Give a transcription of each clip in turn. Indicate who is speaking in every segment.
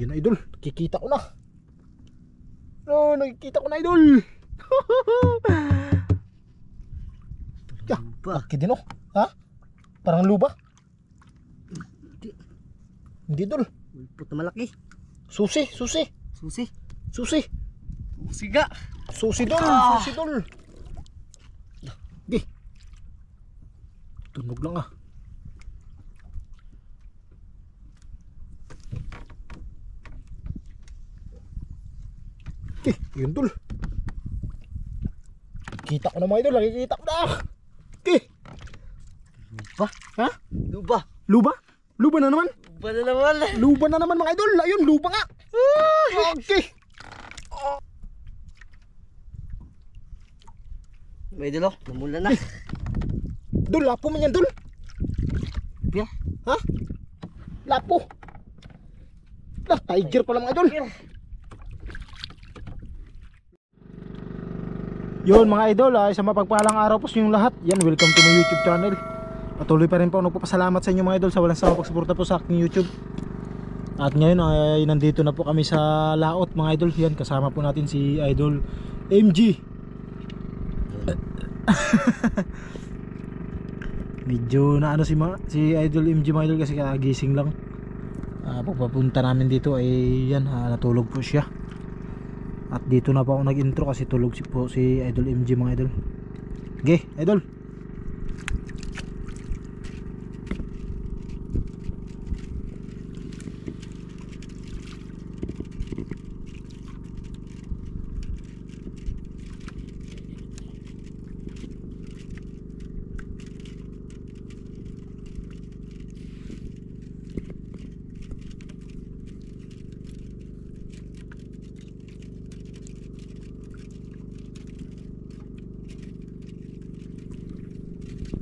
Speaker 1: Yun na idol, nakikita ko na. Nakikita ko na idol. Laki din oh. Ha? Parang luba. Hindi idol.
Speaker 2: Ulpot na malaki.
Speaker 1: Susi ga. Susi dol. Gi. Tunog lang ah. Yun dol. Kita ko na mga idol, nakikita ko na.
Speaker 2: Luba?
Speaker 1: Ha?
Speaker 2: Luba?
Speaker 1: Luba na naman.
Speaker 2: Luba na naman.
Speaker 1: Mga idol. Ayun, luba nga. Okay.
Speaker 2: May idol oh, namula na.
Speaker 1: Dol, lapo man yan dol.
Speaker 2: Yeah.
Speaker 1: Ha? Lapo. Tiger pala mga idol. Yun mga idol, isang mapagpalang araw po sa inyong lahat. Yan, welcome to my YouTube channel. Patuloy pa rin po nagpapasalamat sa inyo mga idol sa walang sawang pagsuporta po sa aking YouTube. At ngayon ay nandito na po kami sa laot mga idol. Yan, kasama po natin si Idol MG. Medyo na ano si Idol MG mga idol kasi kagising lang. Pagpapunta namin dito ay yan, natulog po siya. At dito na po ako nag-intro kasi tulog po si Idol MG mga idol. Okay, idol.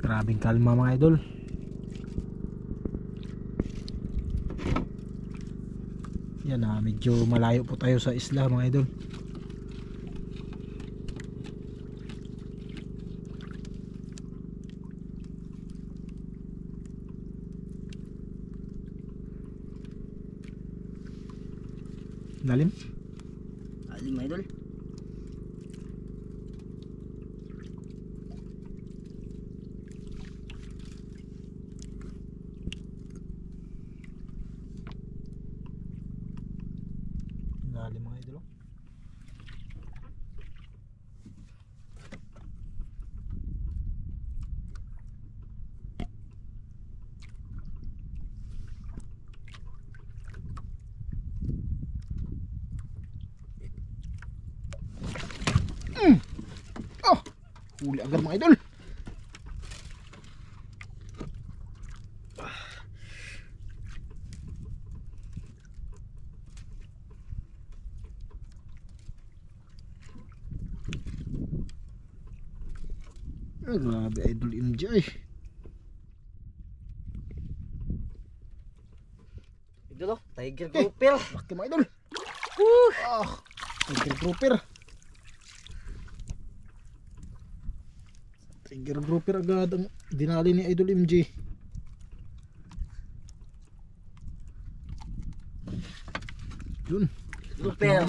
Speaker 1: Grabing kalma mga idol. Yan medyo malayo po tayo sa isla mga idol. Lalim
Speaker 2: mga idol.
Speaker 1: Lalim mga idol. Huli agad mga idol. Grabe Idol MG ay.
Speaker 2: Idol oh, tiger grouper.
Speaker 1: Laki mga idol. Tiger grouper. Tiger grouper agad ang dinali ni Idol MG. Yun.
Speaker 2: Grouper.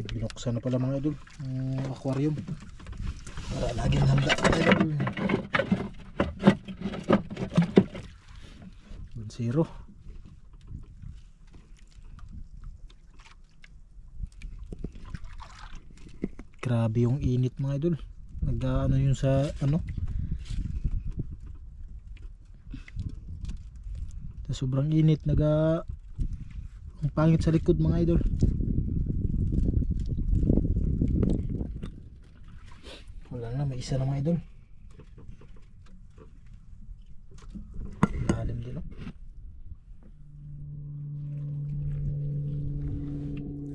Speaker 1: Binuksan na pala mga idol ang aquarium para laging handa idol. 1-0. Grabe yung init mga idol. Nagdaano yun sa ano, sa sobrang init ang pangit sa likod mga idol. Wala na, may isa na mga idol. Lalim din oh.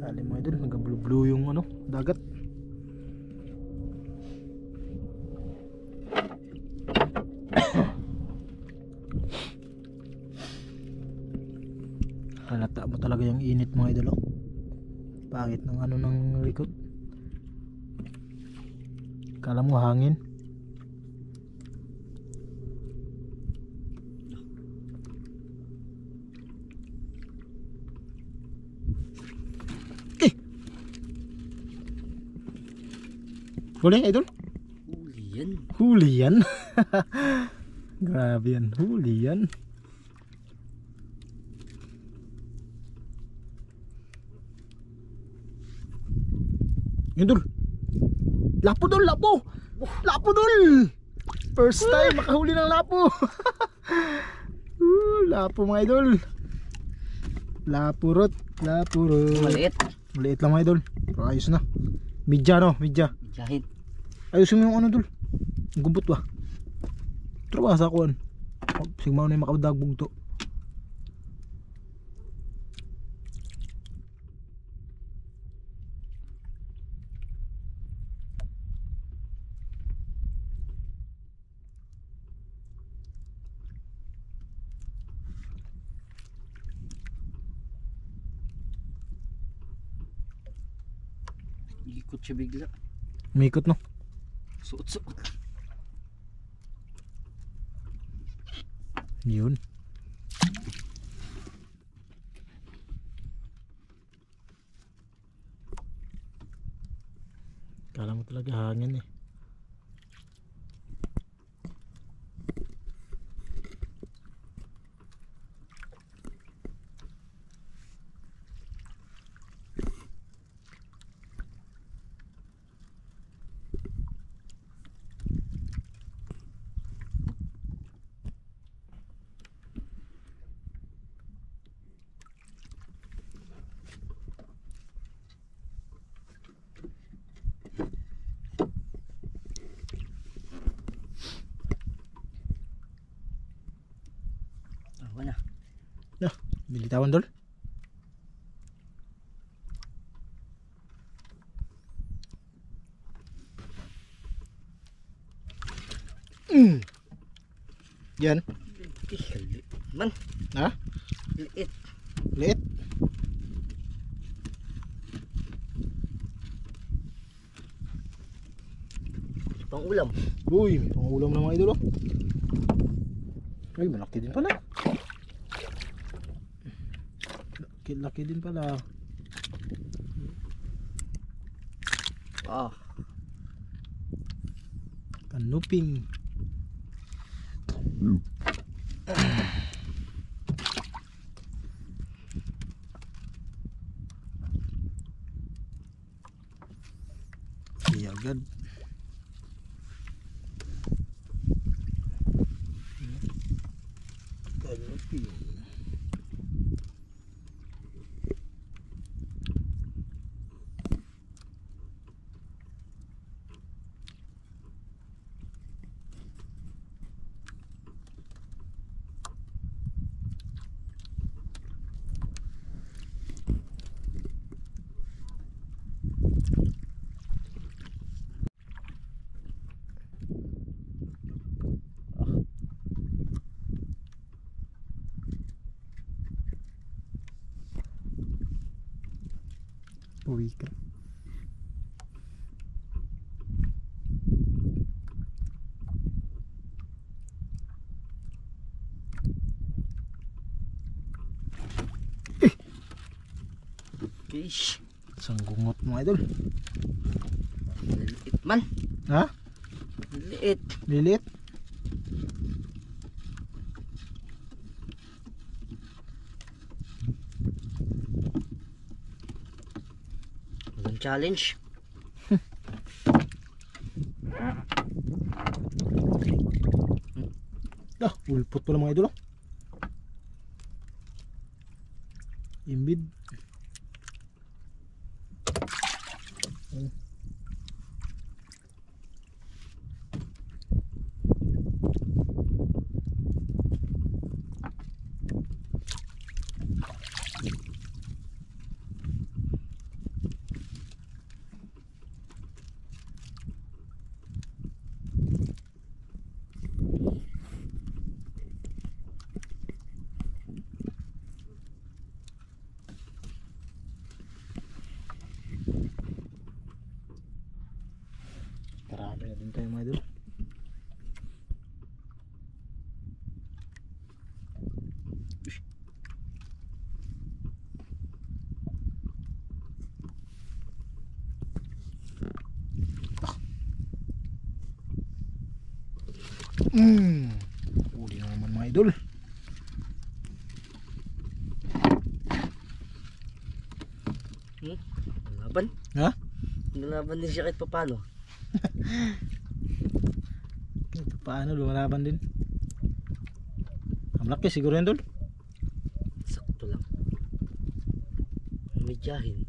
Speaker 1: Lalim mga idol, nag-blue yung ano, dagat. Halata mo talaga yung init mga idol oh. Pangit ng ano ng likod. Kala mo hangin. Huli idol?
Speaker 2: Huli yan.
Speaker 1: Huli yan. Grabe yan, huli yan. Yun dul. Lapo dul, lapo. Lapo dul. First time makahuli ng lapo. Lapo mga idol. Lapurot, lapurot.
Speaker 2: Maliit.
Speaker 1: Maliit lang mga idol. Pero ayos na. Midya no, midya.
Speaker 2: Jahit.
Speaker 1: Ayusin mo yung ano dul. Ang gumpot ba? Trabaho sa akuan. Sigma na yung makadagbog to.
Speaker 2: Ikot siya bigla.
Speaker 1: Umikot no.
Speaker 2: Suot-suot.
Speaker 1: Yun. Kala mo talaga hangin eh.
Speaker 2: Awa na.
Speaker 1: Bilitawan dol. Yan.
Speaker 2: Liit man.
Speaker 1: Ha?
Speaker 2: Liit.
Speaker 1: Liit.
Speaker 2: Pang ulam.
Speaker 1: Uy, may pangulam na mga idol oh. Uy, malaki din pala. Laki din pala.
Speaker 2: Ah.
Speaker 1: Kanuping. Iya agad. Kanuping. Uwi ka.
Speaker 2: Fish.
Speaker 1: Isang gungot mga idol.
Speaker 2: Liit man.
Speaker 1: Ha?
Speaker 2: Liit.
Speaker 1: Lilit.
Speaker 2: Walang challenge.
Speaker 1: Ulpot pala mga idol oh. Imbid. Uli na naman mga idol.
Speaker 2: Laban.
Speaker 1: Ha?
Speaker 2: Nalaban din siya kahit papano.
Speaker 1: Ito paano lumalaban din. Ang laki siguro yan dol.
Speaker 2: Sakto lang. Medyahin.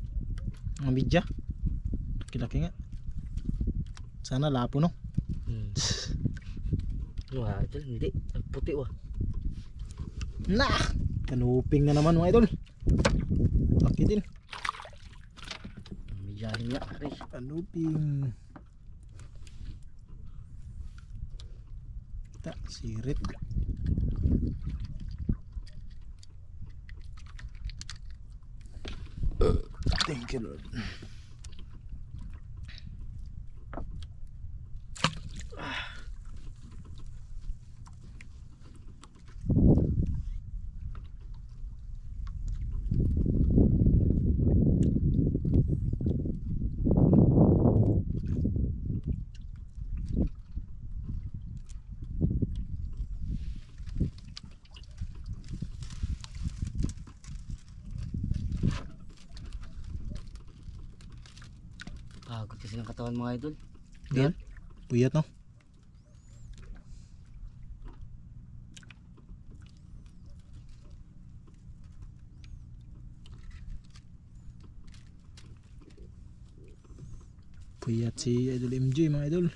Speaker 1: Ang midya. Laki-laki nga. Sana lapo no.
Speaker 2: Wah, ito hindi. Nagputi wah.
Speaker 1: Nah! Kanuping na naman mga idol. Laki din.
Speaker 2: Medyahin nga. Aray.
Speaker 1: Kanuping. Ta, sirit. Thank you Lord.
Speaker 2: Pagod kasi ng katawan mga idol.
Speaker 1: Yan. Puyat no. Puyat si Idol MJ mga idol.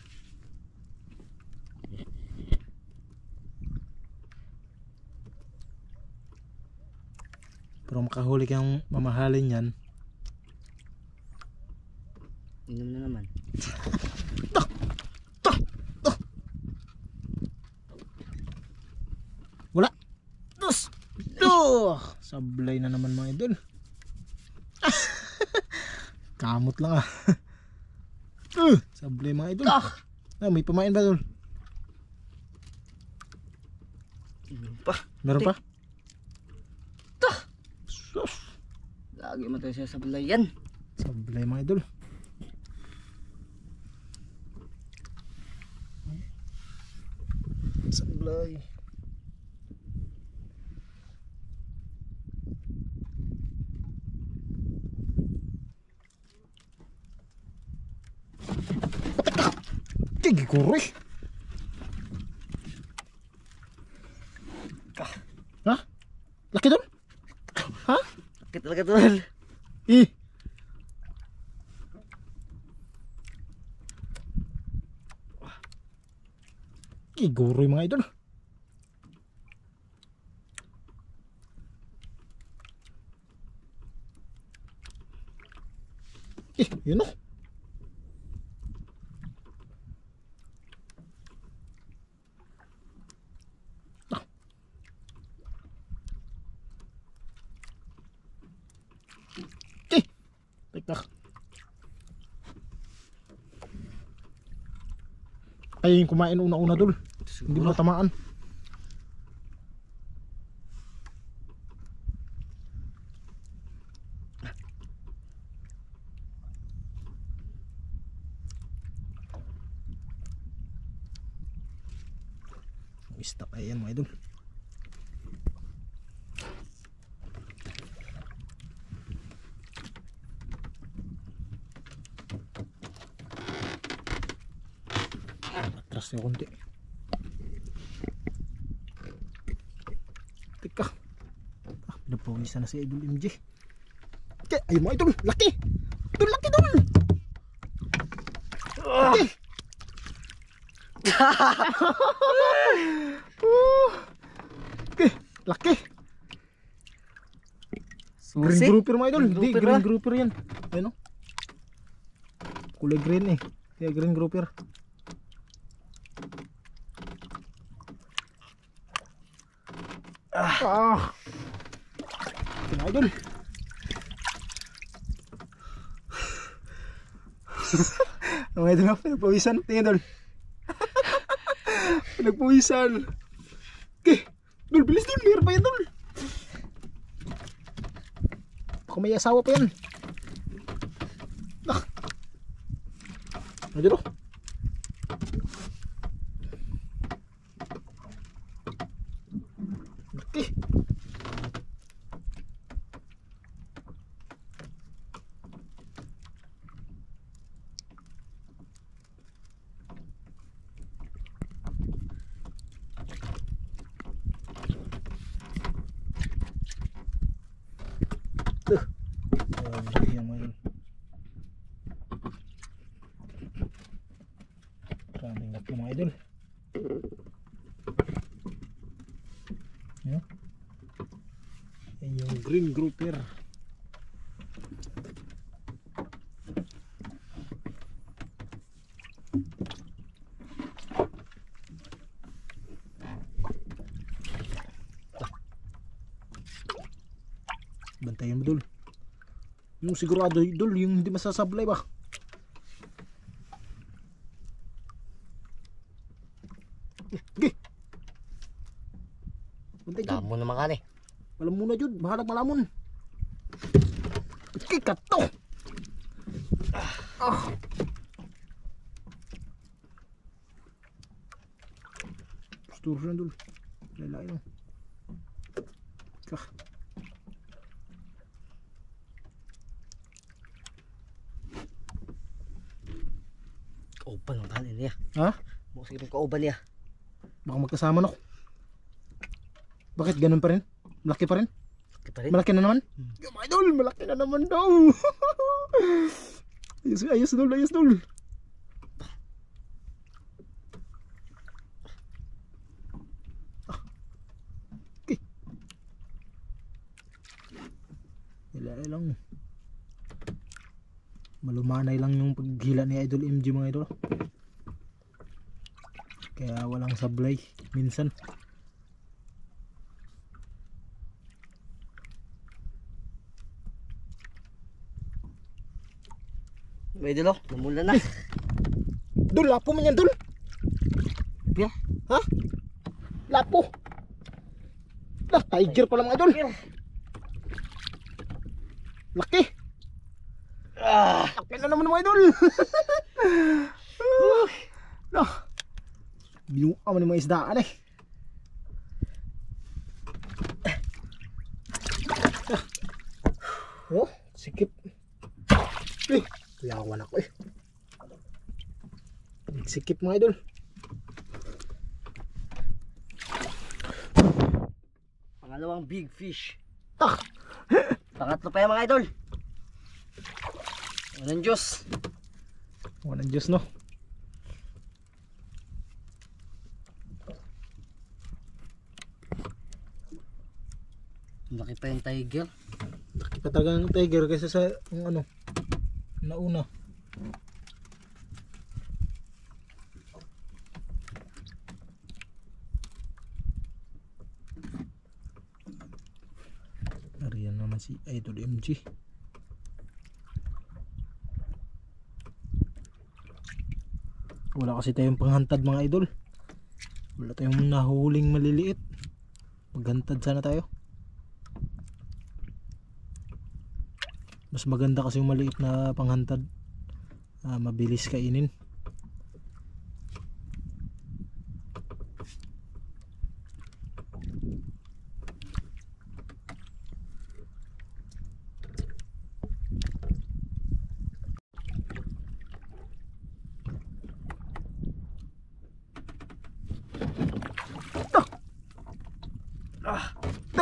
Speaker 1: Pero makahuli kang mamahalin yan.
Speaker 2: Inom na naman.
Speaker 1: Wala. Dos. Duh. Sablay na naman mga idol. Kamot lang ah. Sablay mga idol. May pamain ba idol?
Speaker 2: Inom pa.
Speaker 1: Meron pa? Sus.
Speaker 2: Lagi mo tayo sa sablayan.
Speaker 1: Sablay mga idol. Sablay. Tigi kuroy. Ha? Laki doon? Ha?
Speaker 2: Sakit talaga tol.
Speaker 1: Eh. Igoroy mga idol. Yun o. Tak. Ay yung kumain una-una dul. Hindi mo tamaan. Stop ayan mga idol. Atras na konti. Teka. Pinapawisan na si Idol MJ. Ayun mga idol. Laki. Idol laki dul. Laki. Laki. Green grouper mga idol. Hindi, green grouper yan. Ayun o. Kulay green eh. Kaya green grouper. Mga idol. Mga idol na pinagpawisan. Tingnan idol. Pinagpawisan. Okay. Dul, bilis dul. Meron pa yan dul. Baka may asawa pa yan. Mga idol. Grabe yan mga idol. Grabing laki mga idol. Yan. Yan yung green grouper. Bantayan mo dul. Yung sigurado dul, yung hindi masasablay ba? Okay. Bantay dul.
Speaker 2: Damo naman ka eh.
Speaker 1: Malam muna jud, bahalag malamon. Okay, kato. Ah. Postur na dul. Lalaki no. Kah.
Speaker 2: Kauban ang kanin niya.
Speaker 1: Ha?
Speaker 2: Bukas sige kauban niya.
Speaker 1: Baka magkasama no. Bakit ganun pa rin? Malaki pa rin?
Speaker 2: Kita rin.
Speaker 1: Malaki na naman? Yung mga idol, malaki na naman daw. Ayos dul, ayos dul. Okay. Ilay lang. Malumanay lang yung paghila ni Idol MG mga idol. Kaya walang sablay minsan.
Speaker 2: May idol oh, namula na.
Speaker 1: Dul, lapo man yan dul.
Speaker 2: Yeah.
Speaker 1: Ha? Lapo. Lah, tiger pala mga idol. Laki. Laki na naman mga idol. Lah. Binuha man yung mga isdaan eh. Oh, sikip. Yawan ako eh. Sikip mga idol.
Speaker 2: Pangalawang big fish.
Speaker 1: Ah!
Speaker 2: Pangatlo pa yan mga idol. Walang Diyos.
Speaker 1: Walang Diyos no.
Speaker 2: Laki pa yung tiger.
Speaker 1: Laki pa talaga ng tiger kaysa sa yung ano nauna. Ariyan naman si Idol MG. Wala kasi tayong panghantad mga idol. Wala tayong nahuling maliliit. Maghantad sana tayo. Mas maganda kasi yung maliit na panghantad. Mabilis kainin.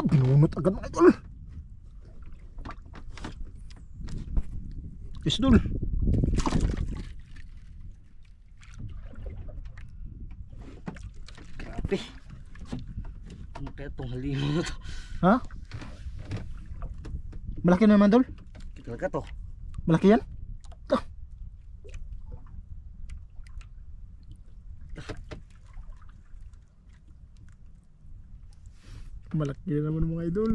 Speaker 1: Binunot agad mga idol. Isdol.
Speaker 2: Grabe. Ano kaya itong halimaw na to?
Speaker 1: Ha? Malaki na naman dol?
Speaker 2: Talaga to.
Speaker 1: Malaki yan? Ito. Malaki na naman mga idol.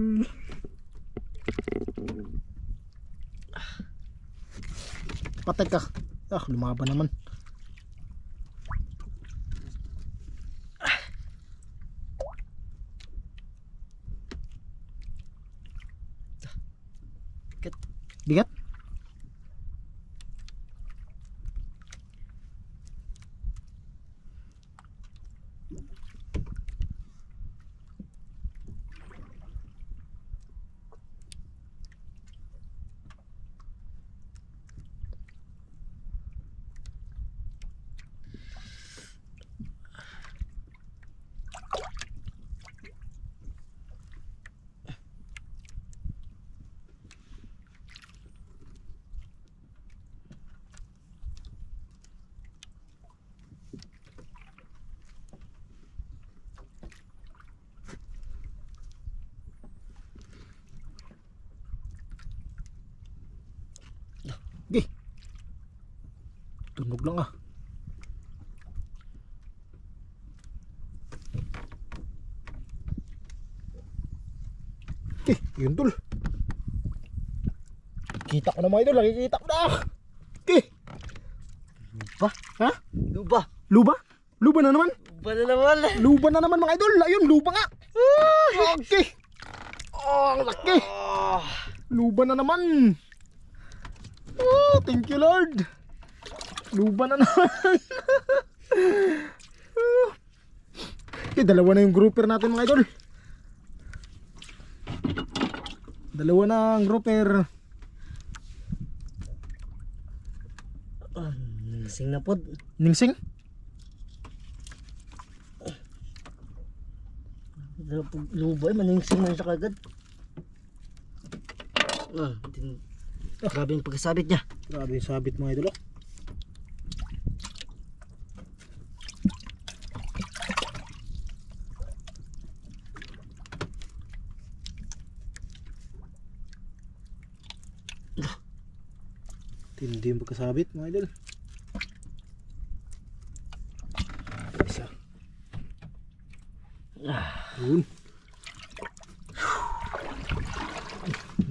Speaker 1: Patay ka. Lumaban naman. Bigat? Wag lang ah. Okay, yun tol. Kita ko na mga idol, nakikita ko na. Okay.
Speaker 2: Luba?
Speaker 1: Ha?
Speaker 2: Luba?
Speaker 1: Luba? Luba na naman.
Speaker 2: Luba na naman.
Speaker 1: Luba na naman mga idol. Ayun, luba nga. Okay. Oh, ang laki. Luba na naman. Oh, thank you Lord. Luba na naman. Okay, dalawa na yung grouper natin mga idol. Dalawa na ang grouper.
Speaker 2: Ningsing na po.
Speaker 1: Ningsing?
Speaker 2: Luba maningsing man siya kagad. Grabe yung pagkasabit niya.
Speaker 1: Grabe yung sabit mga idol. Tindi yung pagkasabit mga idol. Isa. Yun.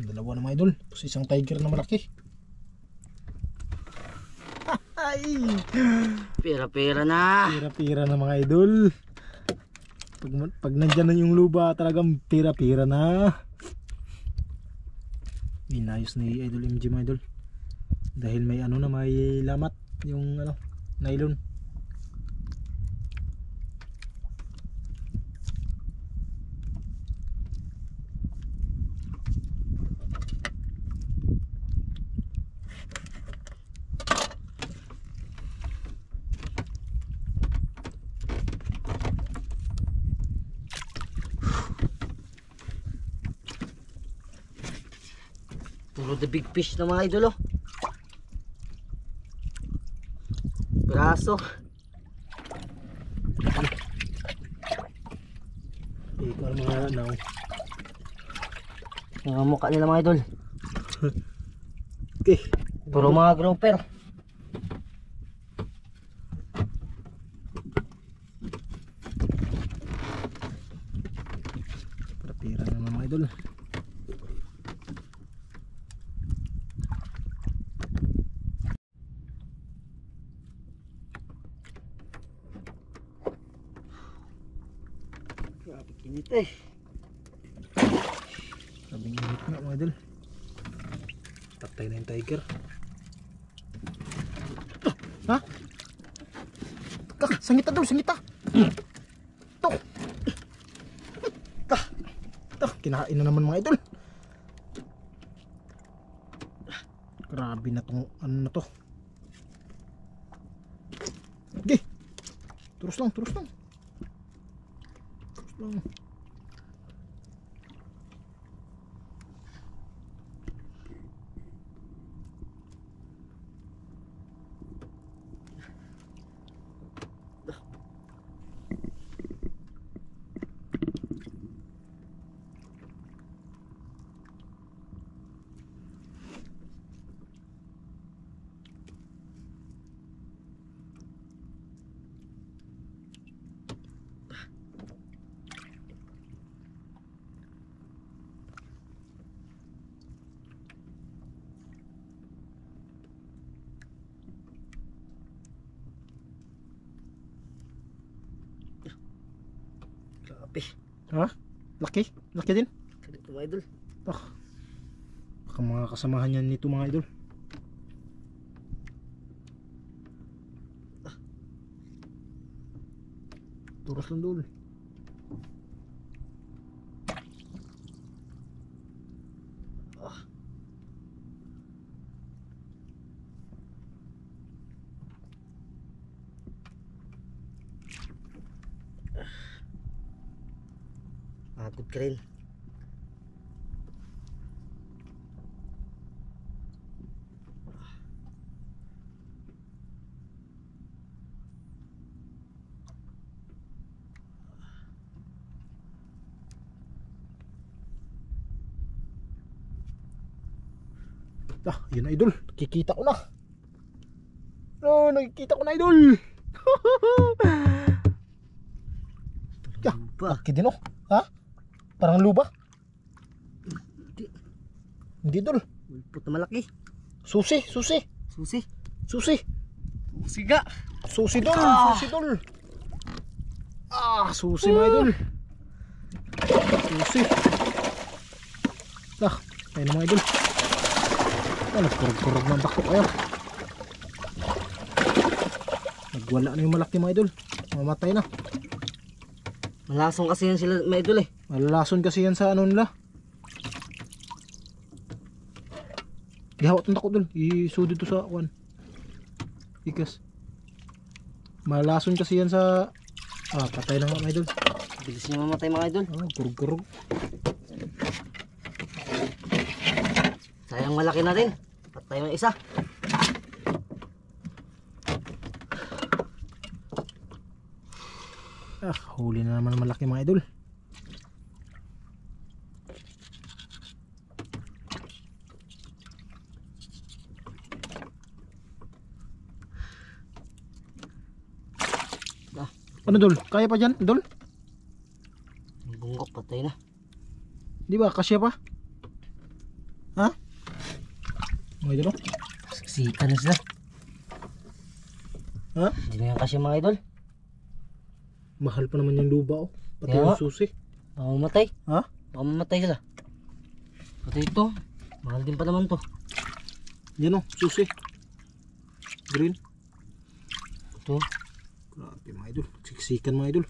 Speaker 1: Dalawa na mga idol. Tapos isang tiger na malaki. Ay!
Speaker 2: Pira-pira na.
Speaker 1: Pira-pira na mga idol. Pag nandyan na yung luba, talagang pira-pira na. Inayos ni Idol MG mga idol. Dahil may ano na, may lamat yung ano, nylon.
Speaker 2: Puro the big fish na mga idol oh. Braso.
Speaker 1: Ikaw mga ano.
Speaker 2: Mga mukha nila mga idol.
Speaker 1: Okay.
Speaker 2: Puro mga grouper.
Speaker 1: Pira-pira na mga idol.
Speaker 2: Grabe kinit eh.
Speaker 1: Sabing init nga mga idol. Patay na yung tiger. Ha? Sangita daw, sangita. To. Kinain na naman mga idol. Grabe na tong ano na to. Okay. Terus lang, terus lang. Terus lang.
Speaker 2: Grabe.
Speaker 1: Ha? Laki? Laki din?
Speaker 2: Kalit mga idol.
Speaker 1: Baka mga kasamahan yan nito mga idol. Turos lang doon.
Speaker 2: Pagod ka rin.
Speaker 1: Yun na idol. Kikita ko na. Yun, nakikita ko na idol.
Speaker 2: Luba.
Speaker 1: Laki din oh. Ha? Parang luba. Hindi idol.
Speaker 2: Ulpot na malaki.
Speaker 1: Susi.
Speaker 2: Susi.
Speaker 1: Siga. Susi dol. Susi dol. Susi mga idol. Susi. Ayun na mga idol. Nagkurog-kurog ng bako kayo. Nagwala na yung malaki mga idol. Mamatay na.
Speaker 2: Malasong kasi yan sila mga idol eh.
Speaker 1: Malalason kasi yan sa ano nila. Gihawat ng takot dol. Iso dito sa one. Ikas. Malalason kasi yan sa... patay na nga mga idol.
Speaker 2: Bilis niya mamatay mga idol.
Speaker 1: Kurog-kurog.
Speaker 2: Sayang malaki na rin. Patay yung isa.
Speaker 1: Huli na naman malaki mga idol. Ano dol? Kaya pa dyan dol?
Speaker 2: Yung bungok patay na.
Speaker 1: Di ba? Kasya pa? Ha? Mga idol oh.
Speaker 2: Sika na sila.
Speaker 1: Ha?
Speaker 2: Hindi na yan kasi mga idol.
Speaker 1: Mahal pa naman yung luba oh. Pati
Speaker 2: Kaya
Speaker 1: yung
Speaker 2: nga.
Speaker 1: susi.
Speaker 2: Baka mamatay.
Speaker 1: Ha?
Speaker 2: Baka mamatay sila. Pati ito. Mahal din pa naman to.
Speaker 1: Yan oh, susi. Green.
Speaker 2: Ito.
Speaker 1: Grabe mga idol. Siksikan mga idol.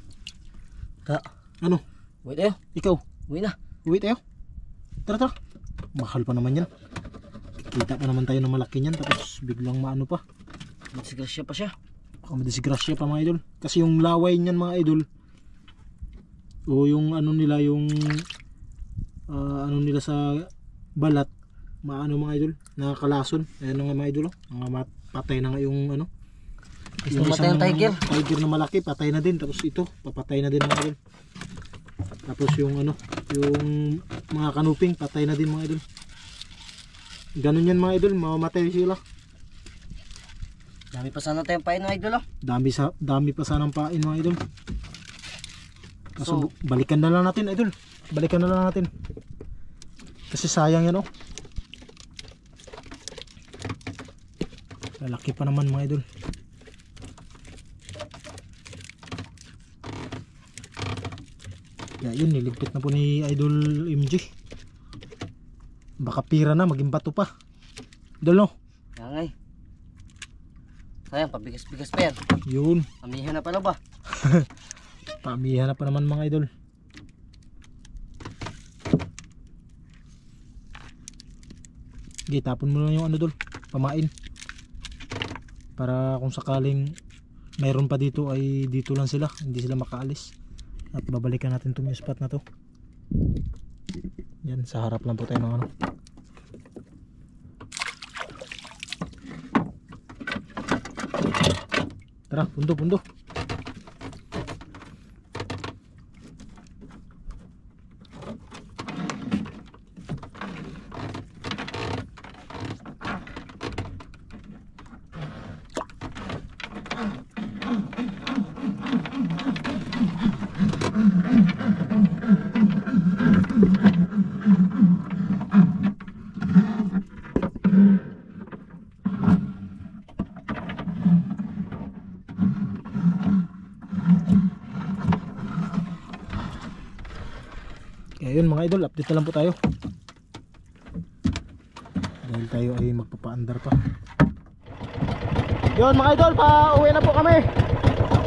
Speaker 1: Ano?
Speaker 2: Wait tayo.
Speaker 1: Ikaw?
Speaker 2: Uwi na.
Speaker 1: Wait tayo. Tara. Mahal pa naman yan. Kita pa naman tayo ng malaki niyan. Tapos biglang maano pa.
Speaker 2: Magsigrasya pa siya.
Speaker 1: Baka madisgrasya pa mga idol. Kasi yung laway niyan mga idol. O yung ano nila. Yung ano nila sa balat. Maano mga idol. Nakakalason. Ayan nga mga idol. Patay na nga yung ano.
Speaker 2: Gusto matay yung tiger.
Speaker 1: Tiger na malaki. Patay na din. Tapos ito. Papatay na din mga idol. Tapos yung ano. Yung mga kanuping. Patay na din mga idol. Ganun yan mga idol. Mamamatay sila.
Speaker 2: Dami pa sana tayong pain ng idol oh.
Speaker 1: Dami pa sanang pain mga idol. Kaso
Speaker 2: So,
Speaker 1: balikan na lang natin idol. Balikan na lang natin. Kasi sayang yan oh. Lalaki pa naman mga idol. Yun, niligpit na po ni Idol MJ. Baka pira na, maging bato pa. Idol no?
Speaker 2: kaya nga eh. Sayang, pabigas-bigas pa yan.
Speaker 1: Yun.
Speaker 2: Amihan na pala ba?
Speaker 1: Pamihan na pa naman mga idol. Okay, tapon mo lang yung ano dol. Pamain. Para kung sakaling mayroon pa dito ay dito lang sila. Hindi sila makaalis. At babalikan natin itong spot na to. Yan, sa harap lang po tayo ng ano. Tara, pundo. Kaya yun mga idol, update na lang po tayo. Dahil tayo ay magpapaandar pa. Yun mga idol, pa uwi na po kami.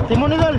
Speaker 1: Timon idol.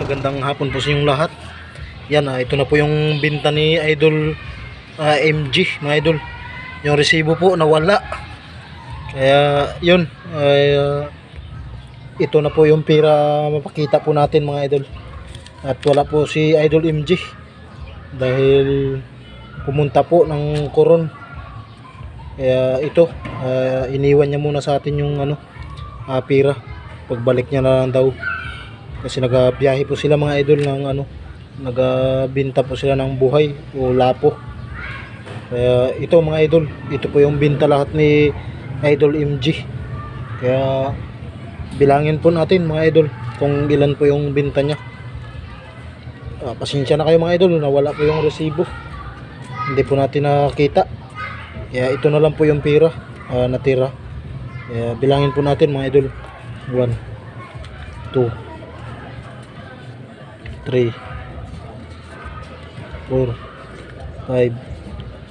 Speaker 1: magandang hapon po sa inyong lahat. Yan, ito na po yung binta ni Idol MG, mga idol. Yung resibo po nawala. Kaya yun, ito na po yung pira mapakita po natin, mga idol. At wala po si Idol MG dahil pumunta po ng Coron. Kaya ito, iniwan niya muna sa atin yung pira. Pagbalik niya na lang daw. Kasi nagabiyahe po sila, mga idol, ng nagbinta po sila ng buhay o lapo. Kaya ito, mga idol, ito po yung binta lahat ni Idol MG. Kaya bilangin po natin, mga idol, kung ilan po yung binta niya. Pasensya na kayo, mga idol, nawala po yung resibo, hindi po natin nakita. Kaya ito na lang po yung pira natira. Kaya bilangin po natin, mga idol. 1 2 3 4 5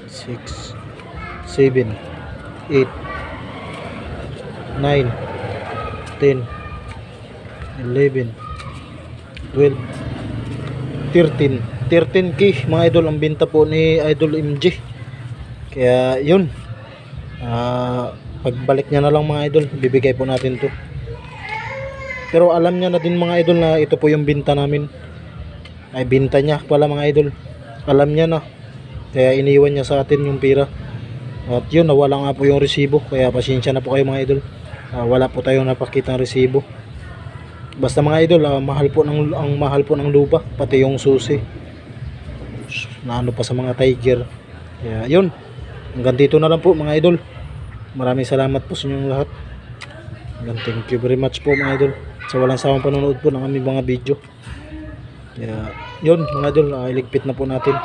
Speaker 1: 6 7 8 9 10 11 12 13k, mga idol, ang binta po ni Idol MG. Kaya yun, pagbalik niya na lang, mga idol, bibigay po natin to. Pero alam niya na din, mga idol, na ito po yung binta namin. Ay, binta niya pala, mga idol. Alam niya na. Kaya iniwan niya sa atin yung pira. At yun, nawala nga po yung resibo. Kaya pasensya na po kayo, mga idol. Wala po tayong napakitang resibo. Basta, mga idol, mahal po ng lupa, pati yung susi. Na ano pa sa mga tiger. Kaya yun. Hanggang dito na lang po, mga idol. Maraming salamat po sa inyong lahat. Thank you very much po, mga idol, sa walang sawang panonood po ng aming mga video. Kaya yun, mga idol, iligpit na po natin.